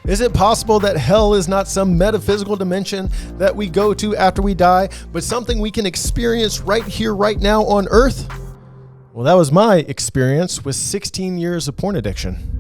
Is it possible that hell is not some metaphysical dimension that we go to after we die, but something we can experience right here, right now on Earth? Well, that was my experience with 16 years of porn addiction.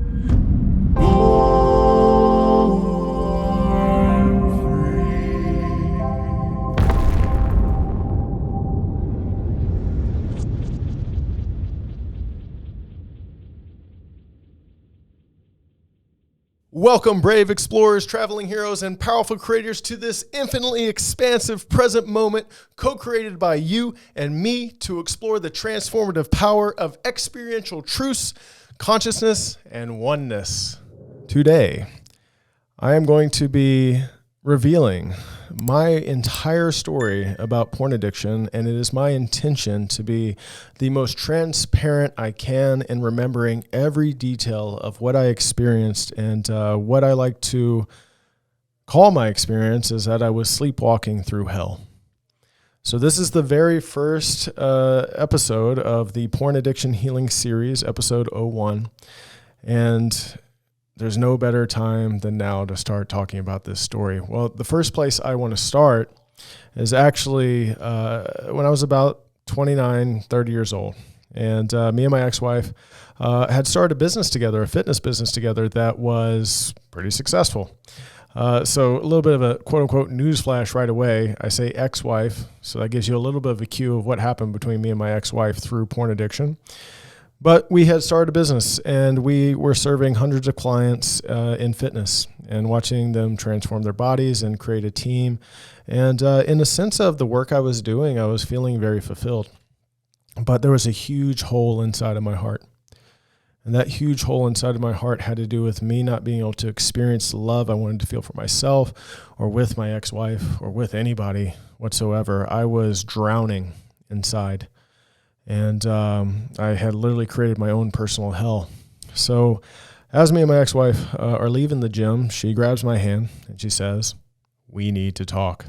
Welcome, brave explorers, traveling heroes, and powerful creators to this infinitely expansive present moment co-created by you and me to explore the transformative power of experiential truths, consciousness, and oneness. Today, I am going to be revealing my entire story about porn addiction, and it is my intention to be the most transparent I can in remembering every detail of what I experienced. And what I like to call my experience is that I was sleepwalking through hell. So this is the very first episode of the Porn Addiction Healing Series, episode 01. And there's no better time than now to start talking about this story. Well, the first place I want to start is actually when I was about 29, 30 years old. And me and my ex-wife had started a business together, a fitness business together that was pretty successful. So a little bit of a quote-unquote newsflash right away. I say ex-wife, so that gives you a little bit of a cue of what happened between me and my ex-wife through porn addiction. But we had started a business, and we were serving hundreds of clients in fitness and watching them transform their bodies and create a team. And in the sense of the work I was doing, I was feeling very fulfilled. But there was a huge hole inside of my heart. And that huge hole inside of my heart had to do with me not being able to experience the love I wanted to feel for myself or with my ex-wife or with anybody whatsoever. I was drowning inside. And I had literally created my own personal hell. So as me and my ex-wife are leaving the gym, she grabs my hand and she says, "We need to talk."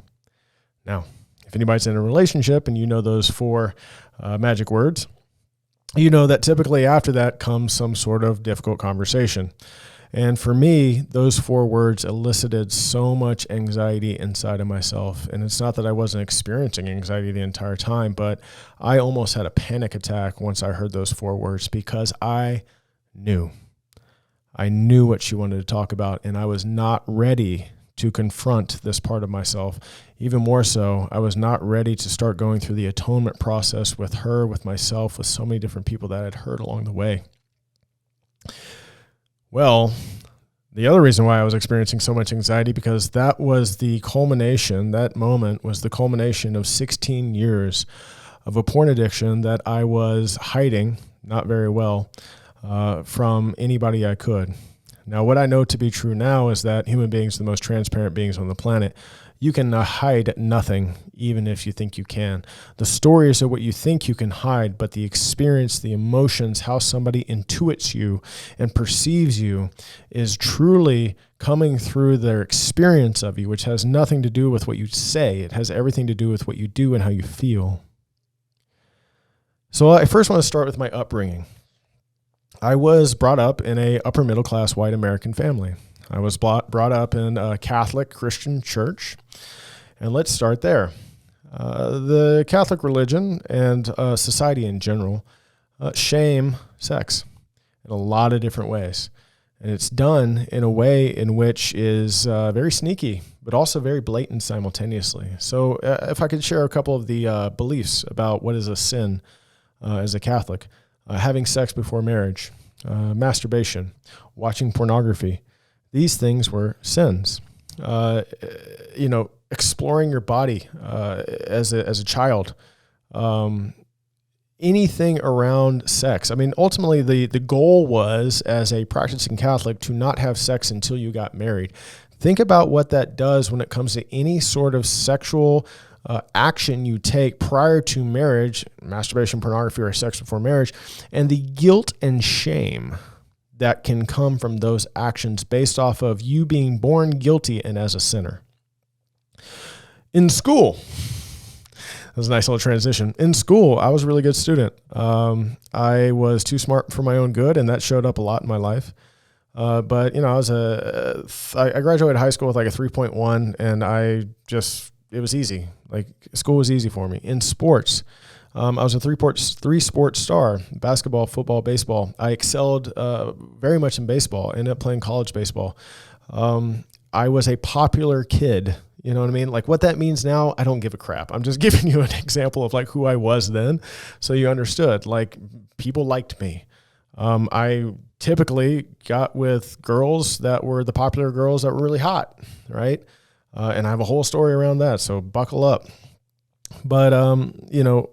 Now, if anybody's in a relationship and you know those four magic words, you know that typically after that comes some sort of difficult conversation. And for me, those four words elicited so much anxiety inside of myself. And it's not that I wasn't experiencing anxiety the entire time, but I almost had a panic attack once I heard those four words because I knew what she wanted to talk about, and I was not ready to confront this part of myself. Even more so, I was not ready to start going through the atonement process with her, with myself, with so many different people that I'd hurt along the way. Well, the other reason why I was experiencing so much anxiety, because that was the culmination, that moment was the culmination of 16 years of a porn addiction that I was hiding, not very well, from anybody I could. Now, what I know to be true now is that human beings are the most transparent beings on the planet. You can hide nothing, even if you think you can. The stories are what you think you can hide, but the experience, the emotions, how somebody intuits you and perceives you is truly coming through their experience of you, which has nothing to do with what you say. It has everything to do with what you do and how you feel. So I first want to start with my upbringing. I was brought up in a upper middle class white American family. I was brought up in a Catholic Christian church, and let's start there. The Catholic religion and society in general shame sex in a lot of different ways, and it's done in a way in which is very sneaky, but also very blatant simultaneously. So if I could share a couple of the beliefs about what is a sin as a Catholic, having sex before marriage, masturbation, watching pornography, these things were sins. Exploring your body as a child, anything around sex. I mean, ultimately, the goal was, as a practicing Catholic, to not have sex until you got married. Think about what that does when it comes to any sort of sexual action you take prior to marriage, masturbation, pornography, or sex before marriage, and the guilt and shame that can come from those actions based off of you being born guilty and as a sinner. In school, that was a nice little transition. In school, I was a really good student. I was too smart for my own good, and that showed up a lot in my life. But you know, I graduated high school with like a 3.1, and it was easy. Like school was easy for me. In sports, I was a three sport star: basketball, football, baseball. I excelled very much in baseball. Ended up playing college baseball. I was a popular kid. You know what I mean? Like what that means now, I don't give a crap. I'm just giving you an example of like who I was then, so you understood. Like people liked me. I typically got with girls that were the popular girls that were really hot, right? And I have a whole story around that, so buckle up. But you know,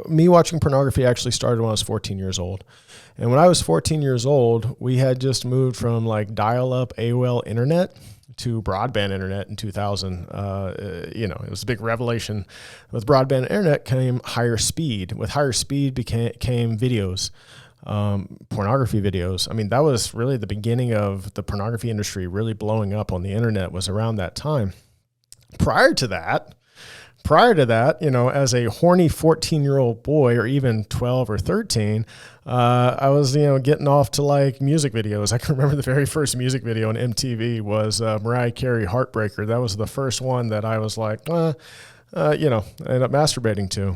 me watching pornography actually started when I was 14 years old. And when I was 14 years old, we had just moved from like dial-up AOL internet to broadband internet in 2000. You know, it was a big revelation. With broadband internet came higher speed. With higher speed came videos, pornography videos. I mean, that was really the beginning of the pornography industry really blowing up on the internet, was around that time. Prior to that, you know, as a horny 14-year-old boy, or even 12 or 13, I was, you know, getting off to like music videos. I can remember the very first music video on MTV was Mariah Carey, Heartbreaker. That was the first one that I was like, you know, I ended up masturbating to.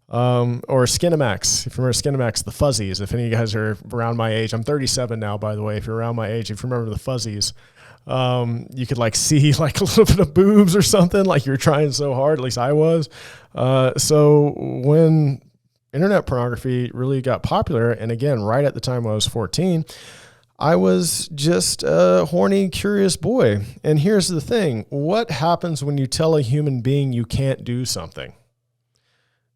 Or Skinamax. If you remember Skinamax, the Fuzzies. If any of you guys are around my age, I'm 37 now, by the way. If you're around my age, if you remember the Fuzzies, you could like see like a little bit of boobs or something, like you're trying so hard, at least I was. So when internet pornography really got popular, and again, right at the time I was 14, I was just a horny, curious boy. And here's the thing. What happens when you tell a human being you can't do something?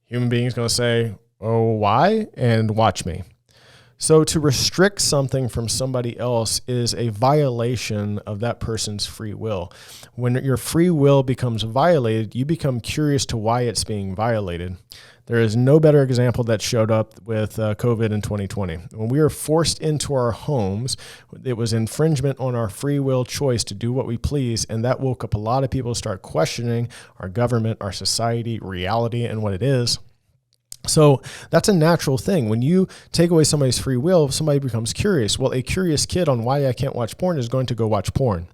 Human being's going to say, oh, why? And watch me. So to restrict something from somebody else is a violation of that person's free will. When your free will becomes violated, you become curious to why it's being violated. There is no better example that showed up with COVID in 2020. When we were forced into our homes, it was infringement on our free will choice to do what we please, and that woke up a lot of people to start questioning our government, our society, reality, and what it is. So that's a natural thing. When you take away somebody's free will, somebody becomes curious. Well, a curious kid on why I can't watch porn is going to go watch porn.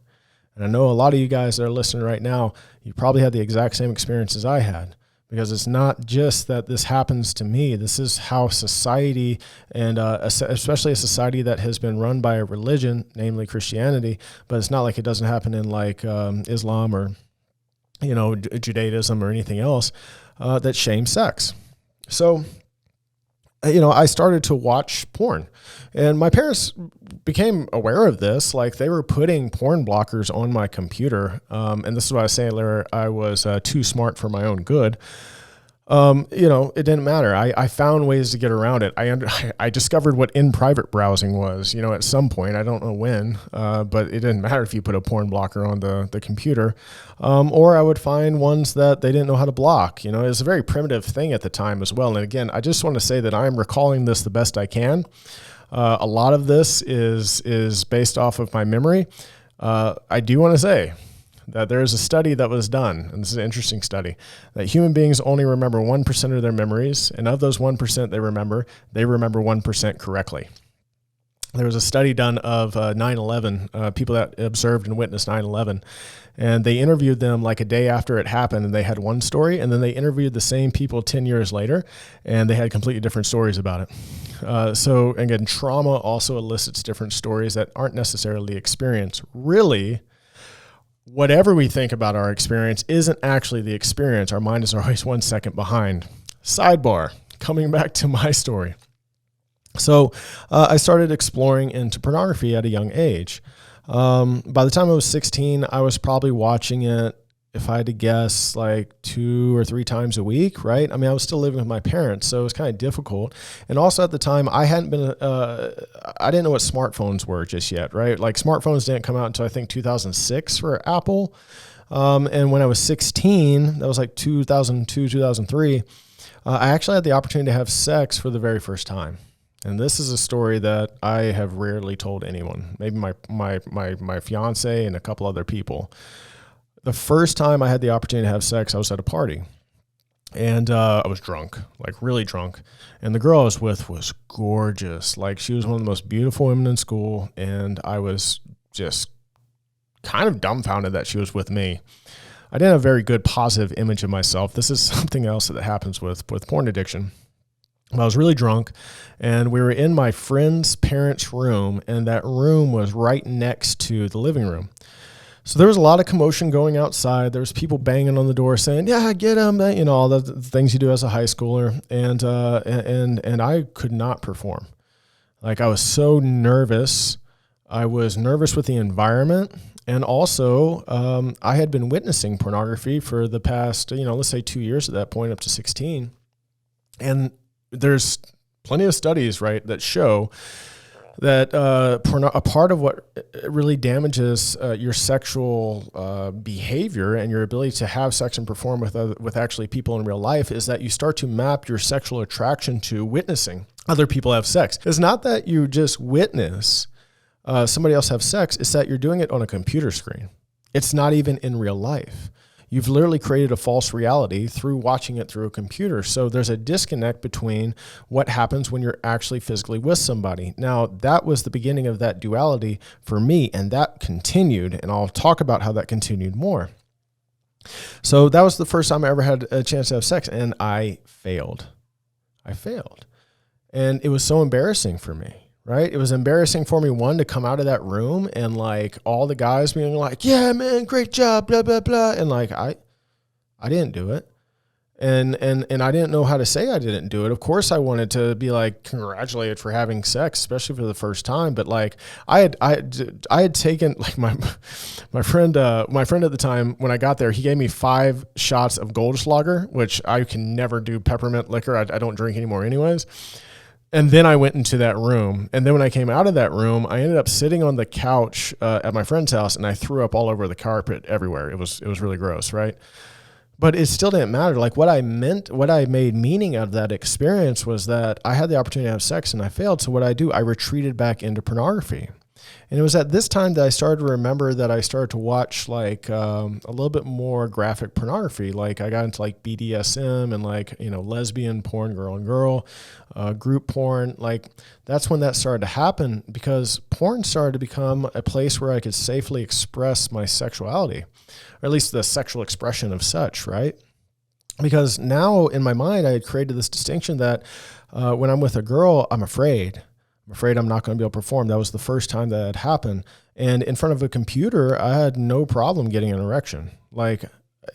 And I know a lot of you guys that are listening right now, you probably had the exact same experience as I had, because it's not just that this happens to me. This is how society, and especially a society that has been run by a religion, namely Christianity, but it's not like it doesn't happen in like Islam or, you know, Judaism or anything else, that shame sex. So, you know, I started to watch porn, and my parents became aware of this. Like they were putting porn blockers on my computer. And this is why I was saying earlier, I was too smart for my own good. You know, it didn't matter. I found ways to get around it. I discovered what in private browsing was, you know, at some point. I don't know when, but it didn't matter if you put a porn blocker on the computer. Or I would find ones that they didn't know how to block. You know, it was a very primitive thing at the time as well. And again, I just want to say that I'm recalling this the best I can. A lot of this is based off of my memory. I do want to say that there is a study that was done, and this is an interesting study, that human beings only remember 1% of their memories, and of those 1% they remember 1% correctly. There was a study done of 9/11, people that observed and witnessed 9/11, and they interviewed them like a day after it happened, and they had one story, and then they interviewed the same people 10 years later, and they had completely different stories about it. So again, trauma also elicits different stories that aren't necessarily experienced. Really, whatever we think about our experience isn't actually the experience. Our mind is always 1 second behind. Sidebar, coming back to my story. So I started exploring into pornography at a young age. By the time I was 16, I was probably watching it, if I had to guess, like 2 or 3 times a week, right? I mean, I was still living with my parents, so it was kind of difficult. And also at the time, I didn't know what smartphones were just yet, right? Like smartphones didn't come out until I think 2006 for Apple. And when I was 16, that was like 2002, 2003, I actually had the opportunity to have sex for the very first time. And this is a story that I have rarely told anyone, maybe my fiance and a couple other people. The first time I had the opportunity to have sex, I was at a party. And I was drunk, like really drunk. And the girl I was with was gorgeous. Like she was one of the most beautiful women in school. And I was just kind of dumbfounded that she was with me. I didn't have a very good positive image of myself. This is something else that happens with porn addiction. I was really drunk, and we were in my friend's parents' room, and that room was right next to the living room. So there was a lot of commotion going outside. There was people banging on the door saying, "Yeah, get him," all the things you do as a high schooler. And I could not perform. Like I was so nervous. I was nervous with the environment. And also, I had been witnessing pornography for the past, let's say 2 years at that point, up to 16. And there's plenty of studies, right, that show that a part of what really damages your sexual behavior and your ability to have sex and perform with actually people in real life is that you start to map your sexual attraction to witnessing other people have sex. It's not that you just witness somebody else have sex, it's that you're doing it on a computer screen. It's not even in real life. You've literally created a false reality through watching it through a computer. So there's a disconnect between what happens when you're actually physically with somebody. Now, that was the beginning of that duality for me, and that continued, and I'll talk about how that continued more. So that was the first time I ever had a chance to have sex, and I failed. And it was so embarrassing for me. Right? It was embarrassing for me, one, to come out of that room and like all the guys being like, "Yeah, man, great job, blah, blah, blah." And like, I didn't do it. And I didn't know how to say I didn't do it. Of course I wanted to be like congratulated for having sex, especially for the first time. But like I had taken like my friend at the time when I got there, he gave me 5 shots of Goldschlager, which I can never do peppermint liquor. I don't drink anymore anyways. And then I went into that room. And then when I came out of that room, I ended up sitting on the couch at my friend's house, and I threw up all over the carpet everywhere. It was really gross, right? But it still didn't matter. Like what I made meaning out of that experience was that I had the opportunity to have sex and I failed. So what I retreated back into pornography. And it was at this time that I started to remember that I started to watch like a little bit more graphic pornography. Like I got into like BDSM and like, lesbian porn, girl on girl, group porn. Like that's when that started to happen, because porn started to become a place where I could safely express my sexuality, or at least the sexual expression of such, right? Because now in my mind, I had created this distinction that when I'm with a girl, I'm afraid I'm not going to be able to perform. That was the first time that had happened. And in front of a computer, I had no problem getting an erection. Like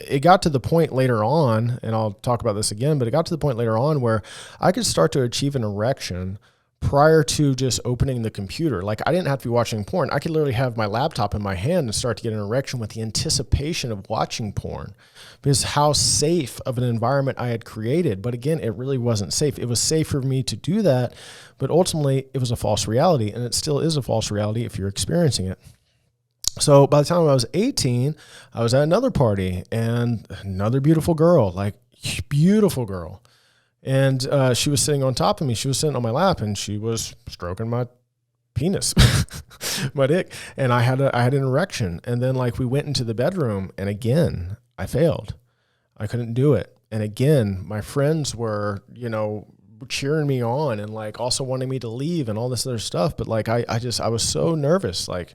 it got to the point later on, and I'll talk about this again, but it got to the point later on where I could start to achieve an erection prior to just opening the computer. Like I didn't have to be watching porn. I could literally have my laptop in my hand and start to get an erection with the anticipation of watching porn, because how safe of an environment I had created. But again, it really wasn't safe. It was safe for me to do that, but ultimately it was a false reality, and it still is a false reality if you're experiencing it. So by the time I was 18, I was at another party, and another beautiful girl, like beautiful girl. And she was sitting on top of me. She was sitting on my lap, and she was stroking my penis, my dick. And I had an erection. And then like we went into the bedroom, and again, I failed. I couldn't do it. And again, my friends were, cheering me on and like also wanting me to leave and all this other stuff. But like, I was so nervous, like,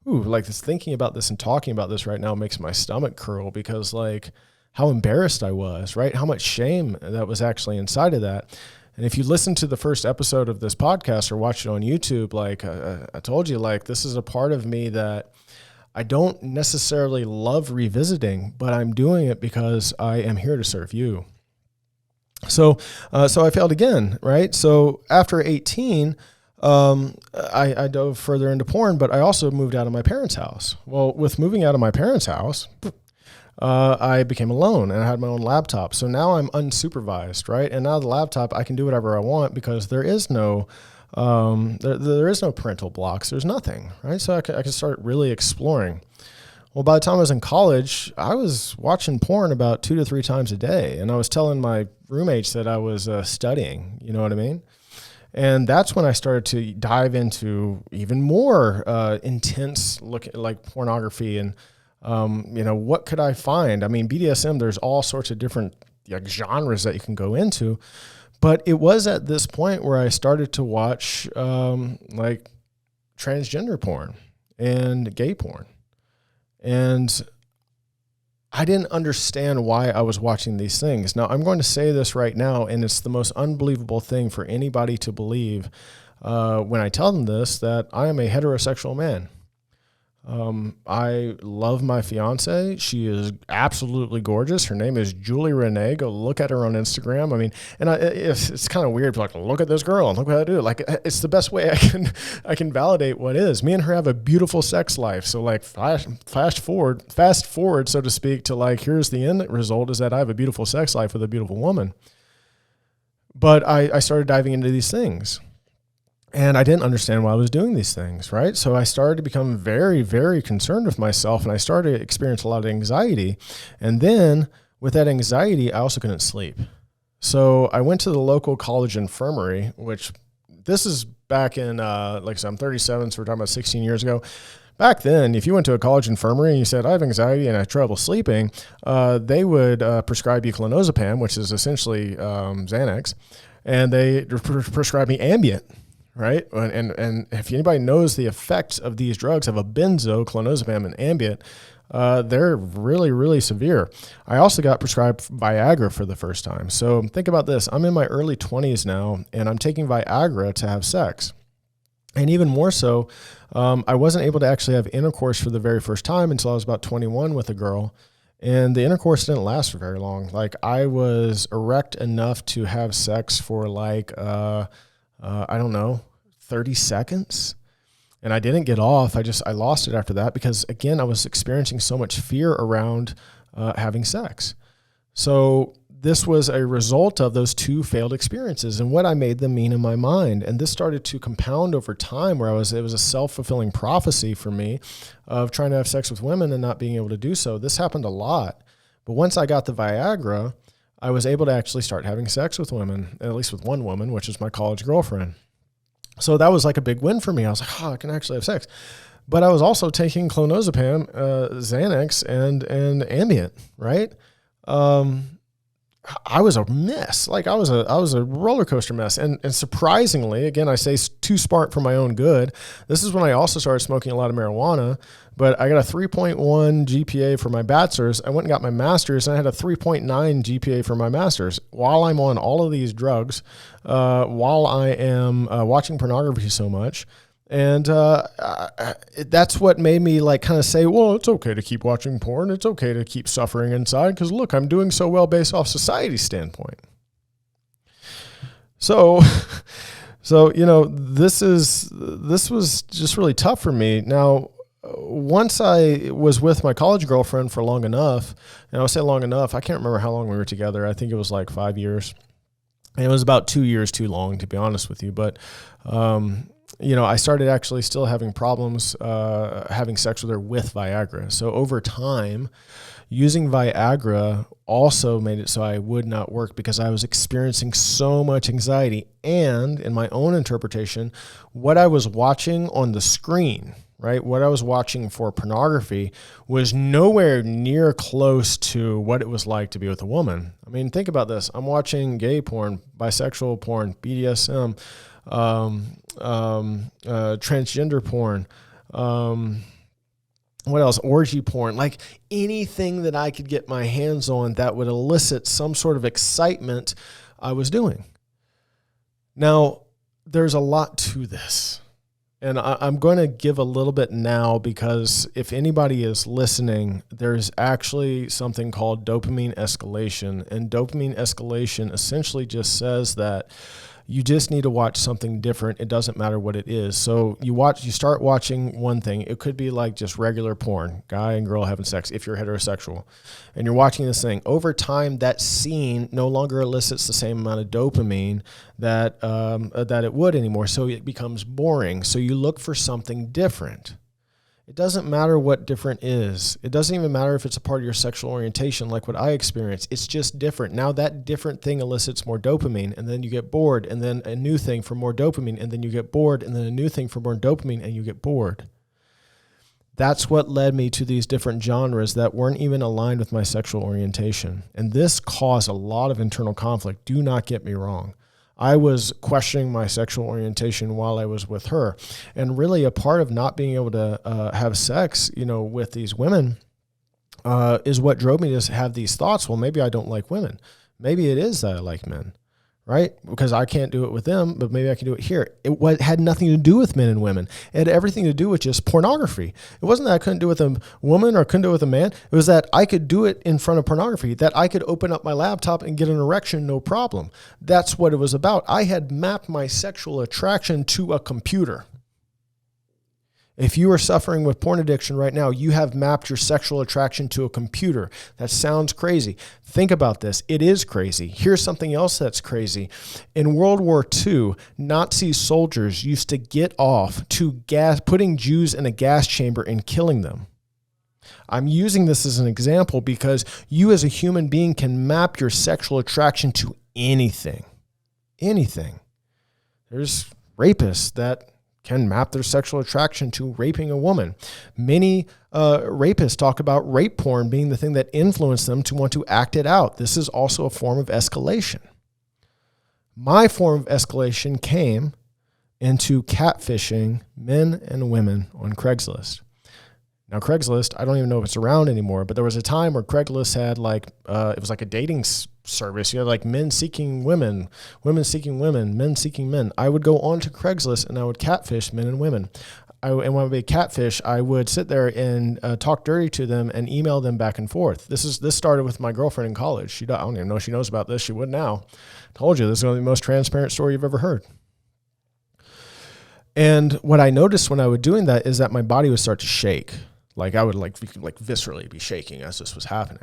like this, thinking about this and talking about this right now makes my stomach curl, because like, how embarrassed I was, right? How much shame that was actually inside of that. And if you listen to the first episode of this podcast or watch it on YouTube, like I told you, like this is a part of me that I don't necessarily love revisiting, but I'm doing it because I am here to serve you. So I failed again, right? So after 18, I dove further into porn, but I also moved out of my parents' house. Well, with moving out of my parents' house, I became alone, and I had my own laptop. So now I'm unsupervised, right? And now the laptop, I can do whatever I want, because there is no, there is no parental blocks. There's nothing, right? So I can start really exploring. Well, by the time I was in college, I was watching porn about 2 to 3 times a day, and I was telling my roommates that I was studying. You know what I mean? And that's when I started to dive into even more intense look at like pornography and what could I find? I mean, BDSM, there's all sorts of different like genres that you can go into. But it was at this point where I started to watch like transgender porn and gay porn. And I didn't understand why I was watching these things. Now, I'm going to say this right now, and it's the most unbelievable thing for anybody to believe when I tell them this, that I am a heterosexual man. I love my fiance. She is absolutely gorgeous. Her name is Julie Renee. Go look at her on Instagram. I mean, and it's kind of weird. Like, look at this girl and look what I do. Like, it's the best way I can validate what is. Me and her have a beautiful sex life. So like fast forward, so to speak, to like, here's the end result is that I have a beautiful sex life with a beautiful woman. But I started diving into these things. And I didn't understand why I was doing these things, right? So I started to become very, very concerned with myself, and I started to experience a lot of anxiety. And then with that anxiety, I also couldn't sleep. So I went to the local college infirmary, which this is back in, like I said, I'm 37, so we're talking about 16 years ago. Back then, if you went to a college infirmary and you said, I have anxiety and I have trouble sleeping, they would prescribe you clonazepam, which is essentially Xanax, and they prescribed me Ambien. Right. And if anybody knows the effects of these drugs of a benzo, clonazepam, and Ambien, they're really, really severe. I also got prescribed Viagra for the first time. So think about this. I'm in my early 20s now, and I'm taking Viagra to have sex. And even more so, I wasn't able to actually have intercourse for the very first time until I was about 21 with a girl. And the intercourse didn't last for very long. Like, I was erect enough to have sex for like, I don't know, 30 seconds. And I didn't get off. I lost it after that because, again, I was experiencing so much fear around having sex. So this was a result of those two failed experiences and what I made them mean in my mind. And this started to compound over time where it was a self-fulfilling prophecy for me of trying to have sex with women and not being able to do so. This happened a lot. But once I got the Viagra, I was able to actually start having sex with women, at least with one woman, which is my college girlfriend. So that was like a big win for me. I was like, I can actually have sex. But I was also taking clonazepam, Xanax, and Ambien, right? I was a mess. Like, I was a roller coaster mess. And surprisingly, again, I say too smart for my own good. This is when I also started smoking a lot of marijuana, but I got a 3.1 GPA for my bachelor's. I went and got my master's, and I had a 3.9 GPA for my master's while I'm on all of these drugs, while I am watching pornography so much. And that's what made me like kind of say, well, it's okay to keep watching porn. It's okay to keep suffering inside because, look, I'm doing so well based off society's standpoint. So, this was just really tough for me. Now, once I was with my college girlfriend for long enough, and I say long enough, I can't remember how long we were together. I think it was like 5 years. And it was about 2 years too long, to be honest with you. But, I started actually still having problems having sex with her with Viagra. So over time, using Viagra also made it so I would not work because I was experiencing so much anxiety. And in my own interpretation, what I was watching on the screen, right, what I was watching for pornography was nowhere near close to what it was like to be with a woman. I mean, think about this. I'm watching gay porn, bisexual porn, BDSM, transgender porn, what else? Orgy porn, like anything that I could get my hands on that would elicit some sort of excitement I was doing. Now, there's a lot to this. And I'm going to give a little bit now because if anybody is listening, there's actually something called dopamine escalation. And dopamine escalation essentially just says that you just need to watch something different. It doesn't matter what it is. So you start watching one thing. It could be like just regular porn, guy and girl having sex if you're heterosexual. And you're watching this thing. Over time, that scene no longer elicits the same amount of dopamine that it would anymore. So it becomes boring. So you look for something different. It doesn't matter what different is. It doesn't even matter if it's a part of your sexual orientation like what I experienced. It's just different. Now that different thing elicits more dopamine, and then you get bored, and then a new thing for more dopamine, and then you get bored, and then a new thing for more dopamine, and you get bored. That's what led me to these different genres that weren't even aligned with my sexual orientation. And this caused a lot of internal conflict. Do not get me wrong. I was questioning my sexual orientation while I was with her. And really a part of not being able to have sex, with these women is what drove me to have these thoughts. Well, maybe I don't like women. Maybe it is that I like men. Right? Because I can't do it with them, but maybe I can do it here. It had nothing to do with men and women. It had everything to do with just pornography. It wasn't that I couldn't do it with a woman or couldn't do it with a man. It was that I could do it in front of pornography, that I could open up my laptop and get an erection, no problem. That's what it was about. I had mapped my sexual attraction to a computer. If you are suffering with porn addiction right now, you have mapped your sexual attraction to a computer. That sounds crazy. Think about this. It is crazy. Here's something else that's crazy. In World War II, Nazi soldiers used to get off to putting Jews in a gas chamber and killing them. I'm using this as an example because you as a human being can map your sexual attraction to anything. Anything. There's rapists that can map their sexual attraction to raping a woman. Many rapists talk about rape porn being the thing that influenced them to want to act it out. This is also a form of escalation. My form of escalation came into catfishing men and women on Craigslist. Now, Craigslist, I don't even know if it's around anymore, but there was a time where Craigslist had it was like a dating service. You had like men seeking women, women seeking women, men seeking men. I would go onto Craigslist and I would catfish men and women. And when I would be catfish, I would sit there and talk dirty to them and email them back and forth. This started with my girlfriend in college. I don't even know if she knows about this. She would now. Told you, this is going to be the most transparent story you've ever heard. And what I noticed when I was doing that is that my body would start to shake. Like I would like viscerally be shaking as this was happening.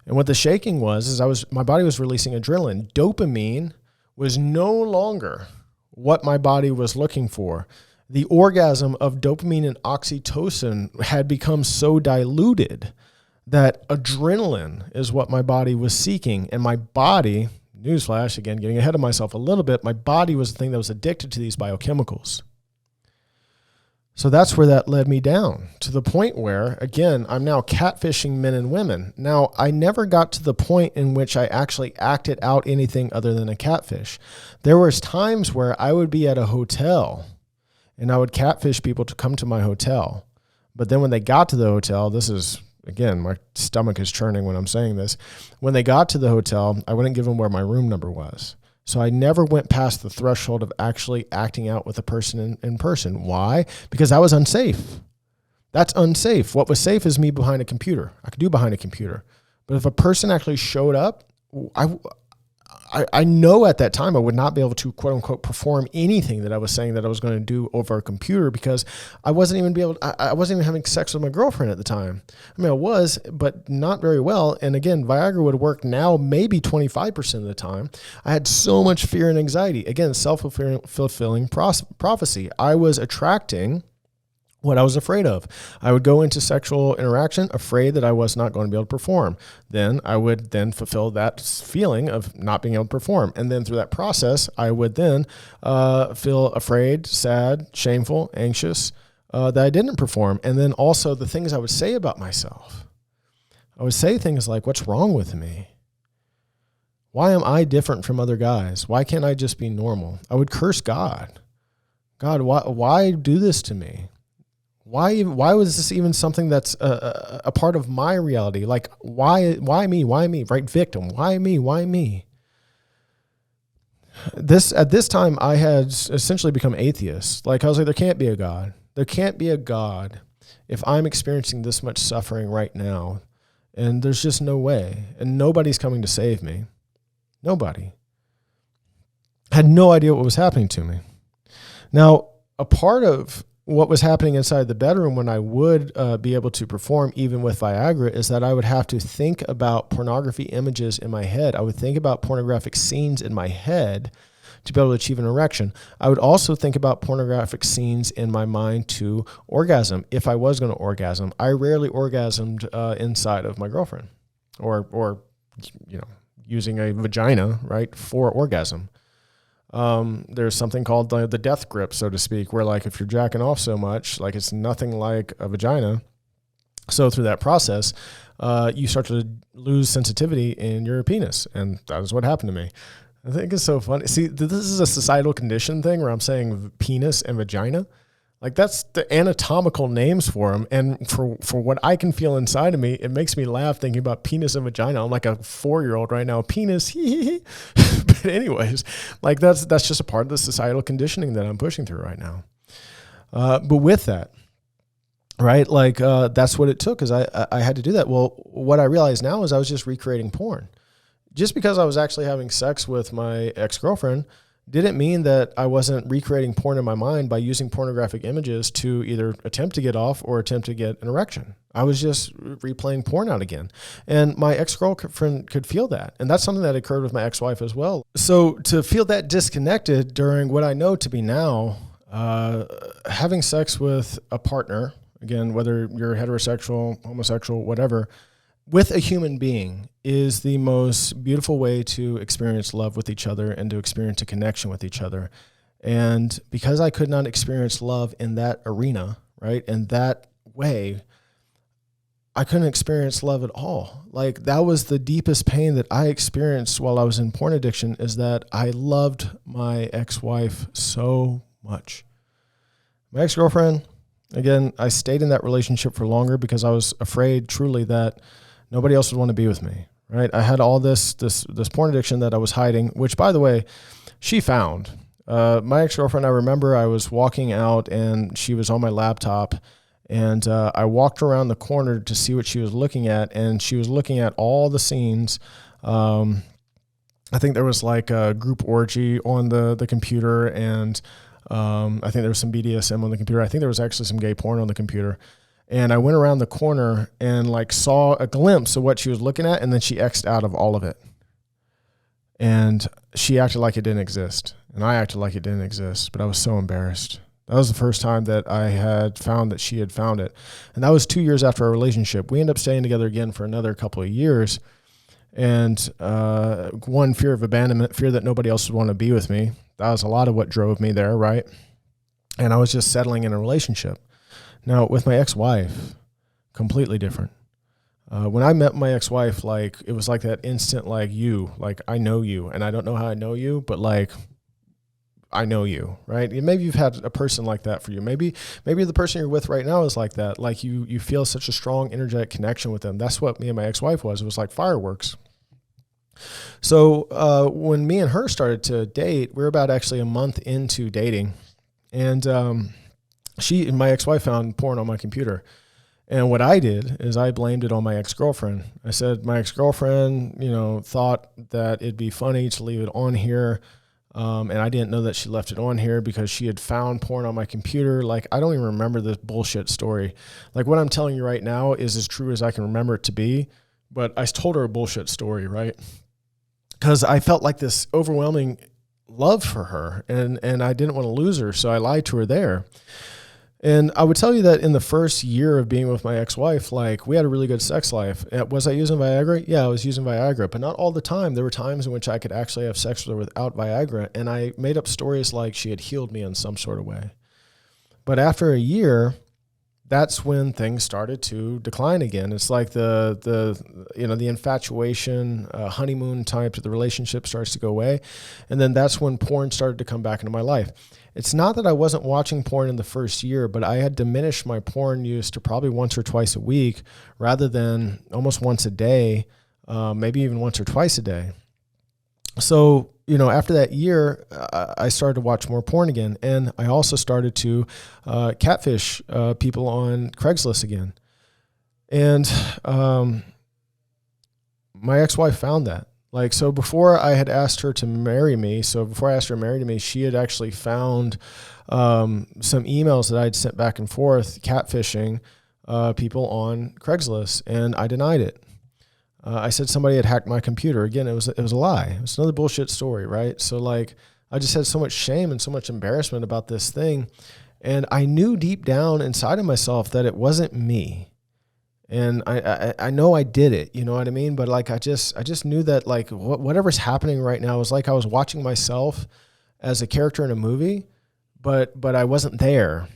And what the shaking was is my body was releasing adrenaline. Dopamine was no longer what my body was looking for. The orgasm of dopamine and oxytocin had become so diluted that adrenaline is what my body was seeking. And my body, newsflash, again, getting ahead of myself a little bit, my body was the thing that was addicted to these biochemicals. So that's where that led me down to the point where, again, I'm now catfishing men and women. Now, I never got to the point in which I actually acted out anything other than a catfish. There was times where I would be at a hotel and I would catfish people to come to my hotel. But then when they got to the hotel, this is, again, my stomach is churning when I'm saying this. When they got to the hotel, I wouldn't give them where my room number was. So I never went past the threshold of actually acting out with a person in person. Why? Because that was unsafe. That's unsafe. What was safe is me behind a computer. I could do behind a computer. But if a person actually showed up, I know at that time I would not be able to, quote unquote, perform anything that I was saying that I was going to do over a computer because I wasn't even having sex with my girlfriend at the time. I mean, I was, but not very well. And again, Viagra would work now maybe 25% of the time. I had so much fear and anxiety. Again, self-fulfilling prophecy. I was attracting what I was afraid of. I would go into sexual interaction afraid that I was not going to be able to perform. Then I would then fulfill that feeling of not being able to perform. And then through that process, I would then feel afraid, sad, shameful, anxious that I didn't perform. And then also the things I would say about myself. I would say things like, what's wrong with me? Why am I different from other guys? Why can't I just be normal? I would curse God. God, why do this to me? Why was this even something that's a part of my reality? Like, why me? Why me? Right? Victim. Why me? Why me? At this time, I had essentially become atheist. Like, I was like, there can't be a God. There can't be a God if I'm experiencing this much suffering right now. And there's just no way. And nobody's coming to save me. Nobody. I had no idea what was happening to me. Now, a part of what was happening inside the bedroom when I would be able to perform even with Viagra is that I would have to think about pornography images in my head. I would think about pornographic scenes in my head to be able to achieve an erection. I would also think about pornographic scenes in my mind to orgasm. If I was going to orgasm, I rarely orgasmed inside of my girlfriend or using a vagina, right, for orgasm. there's something called the death grip, so to speak, where like if you're jacking off so much, like it's nothing like a vagina. So through that process, you start to lose sensitivity in your penis. And that is what happened to me. I think it's so funny. See, this is a societal condition thing where I'm saying penis and vagina. Like that's the anatomical names for them. And for what I can feel inside of me, it makes me laugh thinking about penis and vagina. I'm like a 4-year-old right now, penis. But anyways, like that's just a part of the societal conditioning that I'm pushing through right now. But with that, right, like that's what it took, is I had to do that. Well, what I realize now is I was just recreating porn. Just because I was actually having sex with my ex-girlfriend didn't mean that I wasn't recreating porn in my mind by using pornographic images to either attempt to get off or attempt to get an erection. I was just replaying porn out again. And my ex-girlfriend could feel that. And that's something that occurred with my ex-wife as well. So to feel that disconnected during what I know to be now, having sex with a partner, again, whether you're heterosexual, homosexual, whatever, with a human being is the most beautiful way to experience love with each other and to experience a connection with each other. And because I could not experience love in that arena, right, in that way, I couldn't experience love at all. Like that was the deepest pain that I experienced while I was in porn addiction, is that I loved my ex-wife so much. My ex-girlfriend, again, I stayed in that relationship for longer because I was afraid truly that nobody else would want to be with me, right? I had all this porn addiction that I was hiding, which, by the way, she found. My ex-girlfriend, I remember I was walking out and she was on my laptop, and I walked around the corner to see what she was looking at, and she was looking at all the scenes. I think there was like a group orgy on the computer, and I think there was some BDSM on the computer. I think there was actually some gay porn on the computer. And I went around the corner and like saw a glimpse of what she was looking at, and then she X'd out of all of it. And she acted like it didn't exist, and I acted like it didn't exist, but I was so embarrassed. That was the first time that I had found that she had found it. And that was 2 years after our relationship. We ended up staying together again for another couple of years. And one, fear of abandonment, fear that nobody else would want to be with me. That was a lot of what drove me there, right? And I was just settling in a relationship. Now, with my ex-wife, completely different. When I met my ex-wife, like, it was like that instant, like, I know you, and I don't know how I know you, but like, I know you, right? And maybe you've had a person like that for you. Maybe the person you're with right now is like that. Like you feel such a strong, energetic connection with them. That's what me and my ex-wife was. It was like fireworks. So when me and her started to date, we were about actually a month into dating, and my ex-wife found porn on my computer. And what I did is I blamed it on my ex-girlfriend. I said, my ex-girlfriend, thought that it'd be funny to leave it on here. And I didn't know that she left it on here because she had found porn on my computer. Like, I don't even remember this bullshit story. Like, what I'm telling you right now is as true as I can remember it to be. But I told her a bullshit story, right? Because I felt like this overwhelming love for her, and I didn't want to lose her. So I lied to her there. And I would tell you that in the first year of being with my ex-wife, like, we had a really good sex life. Was I using Viagra? Yeah, I was using Viagra, but not all the time. There were times in which I could actually have sex with her without Viagra, and I made up stories like she had healed me in some sort of way. But after a year, that's when things started to decline again. It's like the infatuation, honeymoon type, the relationship starts to go away. And then that's when porn started to come back into my life. It's not that I wasn't watching porn in the first year, but I had diminished my porn use to probably once or twice a week rather than almost once a day, maybe even once or twice a day. So, after that year, I started to watch more porn again. And I also started to catfish people on Craigslist again. And my ex-wife found that. Like, so before I had asked her to marry me, she had actually found some emails that I'd sent back and forth, catfishing people on Craigslist, and I denied it. I said somebody had hacked my computer. Again, it was a lie. It was another bullshit story, right? So like, I just had so much shame and so much embarrassment about this thing, and I knew deep down inside of myself that it wasn't me. And I know I did it, you know what I mean? But like, I just knew that like whatever's happening right now is like I was watching myself as a character in a movie, but I wasn't there.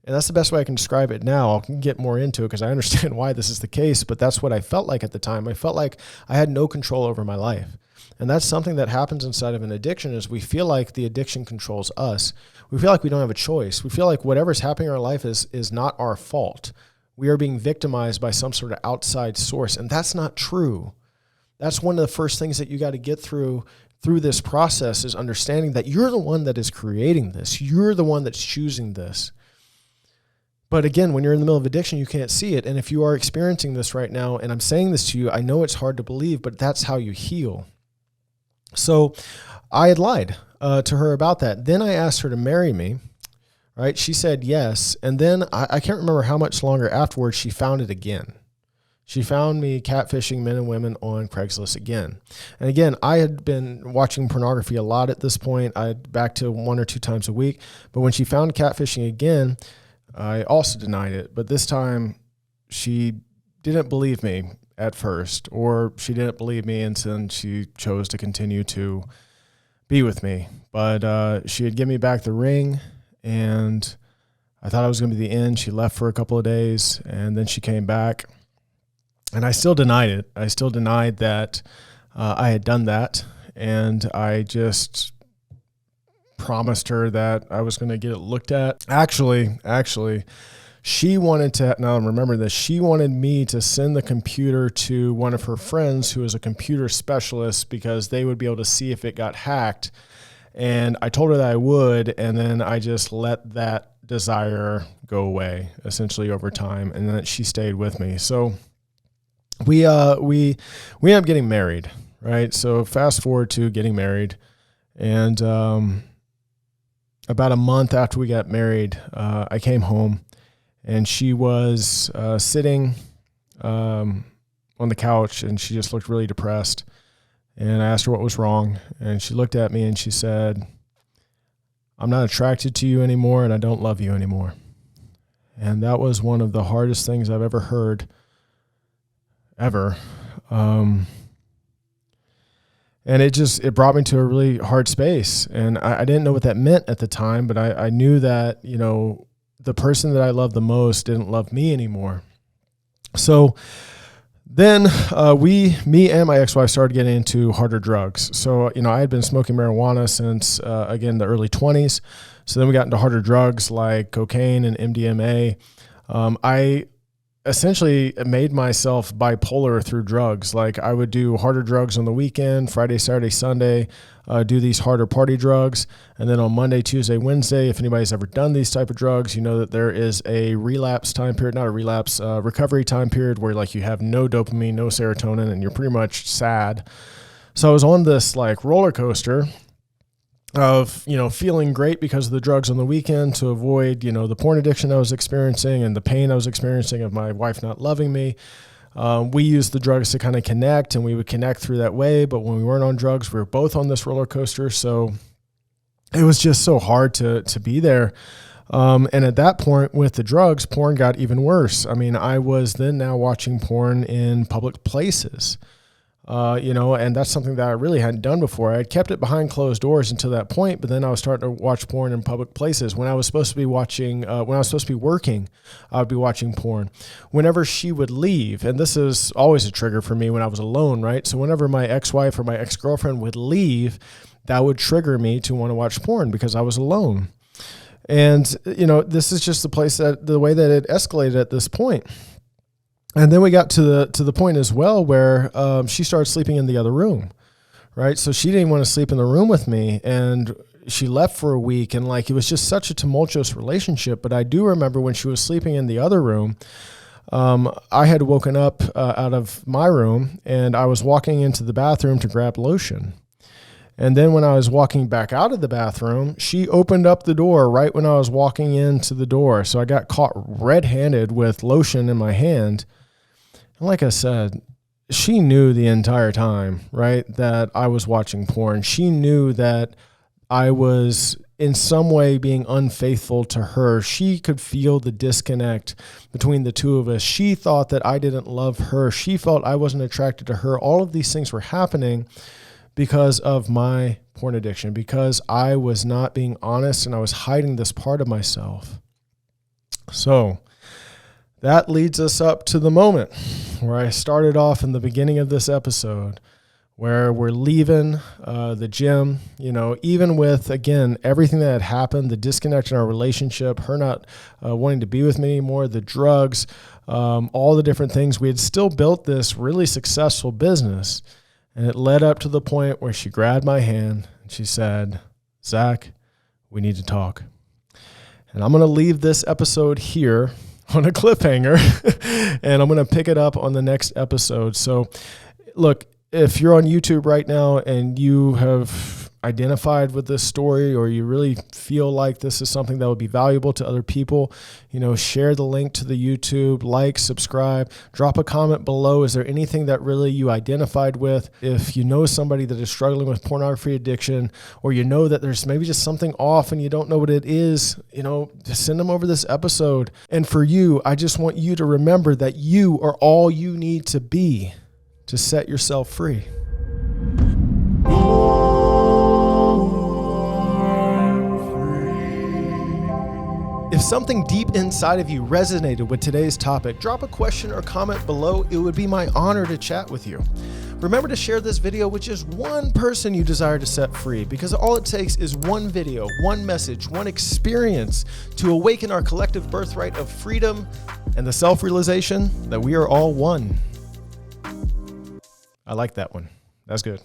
And that's the best way I can describe it now. I'll get more into it because I understand why this is the case, but that's what I felt like at the time. I felt like I had no control over my life. And that's something that happens inside of an addiction is we feel like the addiction controls us. We feel like we don't have a choice. We feel like whatever's happening in our life is not our fault. We are being victimized by some sort of outside source, and that's not true. That's one of the first things that you got to get through this process is understanding that you're the one that is creating this. You're the one that's choosing this. But again, when you're in the middle of addiction, you can't see it. And if you are experiencing this right now, and I'm saying this to you, I know it's hard to believe, but that's how you heal. So I had lied to her about that. Then I asked her to marry me, right? She said yes. And then I can't remember how much longer afterwards she found it again. She found me catfishing men and women on Craigslist again. And again, I had been watching pornography a lot at this point. Back to 1 or 2 times a week. But when she found catfishing again, I also denied it, but this time she didn't believe me at first, or she didn't believe me and then she chose to continue to be with me. But she had given me back the ring, and I thought it was going to be the end. She left for a couple of days, and then she came back, and I still denied it. I still denied that I had done that, and I just promised her that I was going to get it looked at. Actually, she wanted to, now I'm remembering this, she wanted me to send the computer to one of her friends who is a computer specialist because they would be able to see if it got hacked. And I told her that I would, and then I just let that desire go away essentially over time, and then she stayed with me. So we ended up getting married, right? So fast forward to getting married, and about a month after we got married, I came home, and she was sitting on the couch, and she just looked really depressed. And I asked her what was wrong, and she looked at me and she said, "I'm not attracted to you anymore, and I don't love you anymore." And that was one of the hardest things I've ever heard, ever. And it brought me to a really hard space. And I didn't know what that meant at the time, but I knew that, the person that I loved the most didn't love me anymore. So then me and my ex-wife started getting into harder drugs. So, I had been smoking marijuana since, again, the early 20s. So then we got into harder drugs like cocaine and MDMA. I essentially made myself bipolar through drugs. Like I would do harder drugs on the weekend, Friday, Saturday, Sunday, do these harder party drugs. And then on Monday, Tuesday, Wednesday, if anybody's ever done these type of drugs, you know that there is a relapse time period, not a relapse, recovery time period where like you have no dopamine, no serotonin, and you're pretty much sad. So I was on this like roller coaster of, feeling great because of the drugs on the weekend to avoid, the porn addiction I was experiencing and the pain I was experiencing of my wife not loving me. We used the drugs to kind of connect, and we would connect through that way. But when we weren't on drugs, we were both on this roller coaster. So it was just so hard to be there. And at that point with the drugs, porn got even worse. I mean, I was then now watching porn in public places. And that's something that I really hadn't done before. I had kept it behind closed doors until that point, but then I was starting to watch porn in public places. When I was supposed to be working, I would be watching porn. Whenever she would leave, and this is always a trigger for me when I was alone, right? So whenever my ex-wife or my ex-girlfriend would leave, that would trigger me to want to watch porn because I was alone. And, this is just the way that it escalated at this point. And then we got to the point as well where she started sleeping in the other room, right? So she didn't want to sleep in the room with me, and she left for a week, and like it was just such a tumultuous relationship. But I do remember when she was sleeping in the other room, I had woken up out of my room, and I was walking into the bathroom to grab lotion. And then when I was walking back out of the bathroom, she opened up the door right when I was walking into the door. So I got caught red-handed with lotion in my hand. And like I said, she knew the entire time, right, that I was watching porn. She knew that I was in some way being unfaithful to her. She could feel the disconnect between the two of us. She thought that I didn't love her. She felt I wasn't attracted to her. All of these things were happening because of my porn addiction, because I was not being honest and I was hiding this part of myself. So that leads us up to the moment where I started off in the beginning of this episode, where we're leaving the gym, even with, again, everything that had happened, the disconnect in our relationship, her not wanting to be with me anymore, the drugs, all the different things. We had still built this really successful business. And it led up to the point where she grabbed my hand and she said, "Zach, we need to talk." And I'm going to leave this episode here on a cliffhanger, and I'm going to pick it up on the next episode. So look, if you're on YouTube right now and you have identified with this story, or you really feel like this is something that would be valuable to other people, share the link to the YouTube, like, subscribe, drop a comment below. Is there anything that really you identified with? If you know somebody that is struggling with pornography addiction, or that there's maybe just something off and you don't know what it is, just send them over this episode. And for you, I just want you to remember that you are all you need to be to set yourself free. If something deep inside of you resonated with today's topic, drop a question or comment below. It would be my honor to chat with you. Remember to share this video with just one person you desire to set free, because all it takes is one video, one message, one experience to awaken our collective birthright of freedom and the self-realization that we are all one. I like that one. That's good.